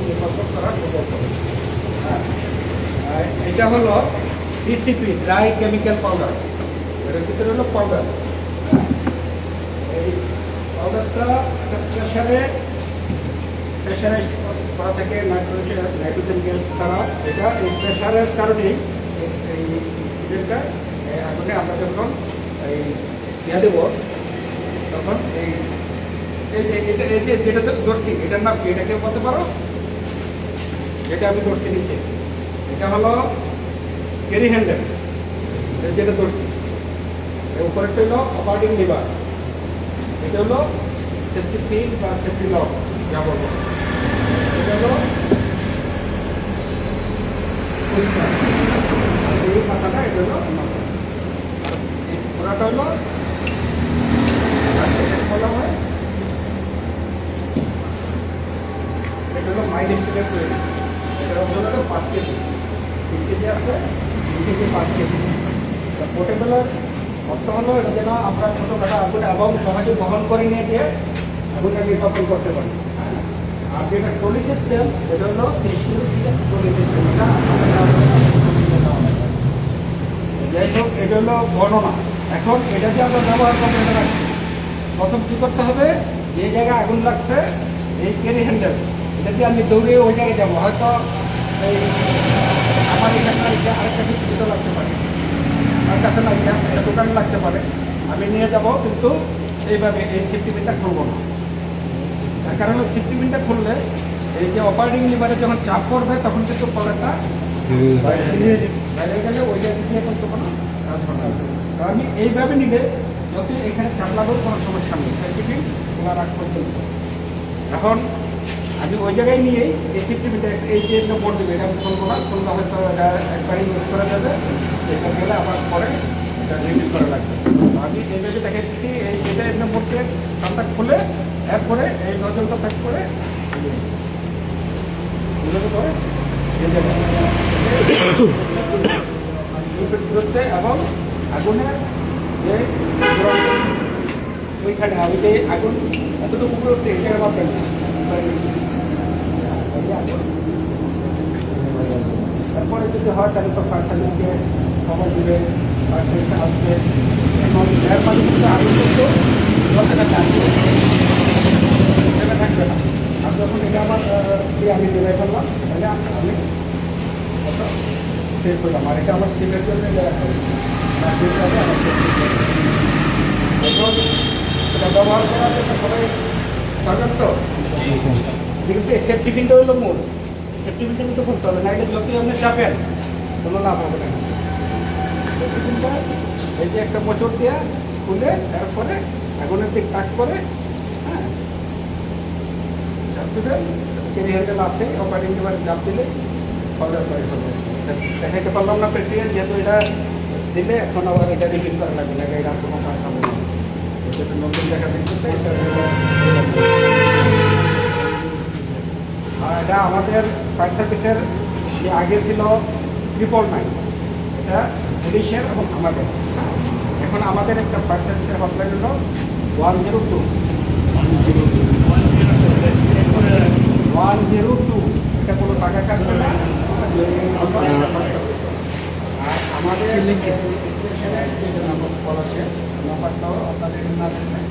নির্বাচন করা সম্ভব হবে। হ্যাঁ, এটা হলো ডিসিপি ড্রাই কেমিক্যাল পাউডার। এর ভিতরে হলো পাউডার। এই পাউডারটা একটা প্রেশারাইজড করা থেকে নাইট্রোজেন গ্যাস দ্বারা এটা এই প্রেশারের কারণেই এই ইঞ্জিনটা আগুনে আমরা যখন এই ইয়া দেবো তখন এই যেটা ধরছি এটার নাম কি, এটাকে বলতে পারো? যেটা আমি ধরছি নিচে এটা হলো ক্যারি হ্যান্ডেল, যেটা ধরছি। উপরেরটা হলো অপারেটিং লিভার, এটা হলো সেফটি ফিন বা সেফটি লক যা বলবো। এটা হলো এই পাতাটা, এটা হলো এই পুরাটা হলো বলা হয় এটা হলো মাইল স্পিডের তৈরি। এটার ওজন হলো 5 কেজি, 3 কেজি আছে, 3 কেজি 5 কেজি। পোর্টেবলের অর্থ হলো এটা যেন আমরা ছোটোখাটো আগুন এবং সহজে বহন করে নিয়ে গিয়ে আগুনটা নির্বাপন করতে পারি। আর যেটা ট্রলি সিস্টেম, এটা হলো 30 কিলো ট্রলি সিস্টেম। এটা যাই হোক, এটা হলো বর্ণনা। এখন এটা যে আমরা ব্যবহার করবো, এটা রাখছি প্রথম কী করতে হবে, যে জায়গায় আগুন লাগছে এই ক্যারি হ্যান্ডেল এটা দিয়ে আমি দৌড়ে ওই জায়গায় যাবো। হয়তো এই আমার এখানে আরেকটা কিছু লাগতে পারে, আমার কাছে লাগবে না, একটা দোকানে লাগতে পারে, আমি নিয়ে যাব। কিন্তু এইভাবে এই সেফটি পিনটা খুলবো না। তার কারণ সেফটি পিনটা খুললে এই যে অপারেটিং লিভারে যখন চাপ পড়বে তখন কিন্তু পড়াটা বাইরে গেলে ওই জায়গা দিয়ে কিন্তু কোনো কাজ হবে না। তো আমি এইভাবে নিলে যদি এখানে চাপ লাগবে কোনো সমস্যা নেই, সেফটি পিন খোলা রাখ পর্যন্ত। এখন আমি ওই জায়গায় নিয়েই এই সেফটি পিনটা এই যে বোর্ড দেবে, এটা আমি খুলবো না, খুললে হয়তো এটা একবারই ইউজ করা যাবে, এটা গেলে আবার পরে এটা রিপিট করা লাগবে। আমি এইভাবে দেখে দিচ্ছি, এই এটা এর বোর্ডকে কানটা খুলে এরপরে এই নজলটা প্যাক করে করে দূরত্বে এবং আগুনের যে ওইখানে আমি যে আগুন এতটুকু উপরে উঠছে এই জায়গায় মাপবেন তারপরে যদি হয় তাহলে তো ফার্স্টকে সময় দিবে, ফার্স্টে আসবে। এখন এর মাঝে কিন্তু আগুন কিন্তু 10 টাকা চার্জ থাকবে না। আর যখন এটা আমার আমি নিয়ে ফেললাম তাহলে আমি সেভ করলাম। আর এটা আমার সেভের জন্য এখন এটা ব্যবহার করার জন্য সবাই পারবেন তো? কিন্তু এই সেফটি পিনটা হলো মূল, সেফটি পিনটা কিন্তু খুলতে হবে না, এটা যতই আপনি চাপেন কোনো লাভ হবে না। সেফটি পিনটা এই যে একটা মোচড় দেওয়া খুলে তারপরে আগুনের দিক তাক করে হ্যাঁ চাপ দেবেন। ক্যারি হ্যান্ডেল আছে, অপারেটিং লিভারে চাপ দিলে পাউডার তৈরি করবে। দেখাইতে পারলাম না প্র্যাকটিক্যাল, যেহেতু এটা দিলে এখন আবার এটা রিপিট করা লাগবে না, এটা কোনো কাজ হবে না। যেটা নতুন দেখা দিচ্ছে আর এটা আমাদের ফায়ার সার্ভিসের যে আগে ছিল 999, এটা পুলিশের এবং আমাদের। এখন আমাদের একটা ফায়ার সার্ভিসের হটলাইন হলো 102। এটা কোনো টাকা কাটবে না। আর আমাদের স্টেশনের যে নাম্বার আছে নাম্বারটাও আপনাদের না দেখবেন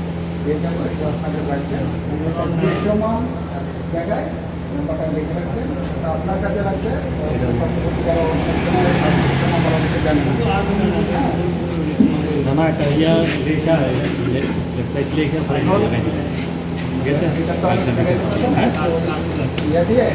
দিয়ে যাবো, এটা আপনাদের রাখবেন দৃশ্যমান জায়গায় নাম্বারটা লিখে রাখবেন। তা আপনার কাছে রাখবে জানা একটা ইয়া লেখা প্লেট লেখা গেছে ইয়া দিয়ে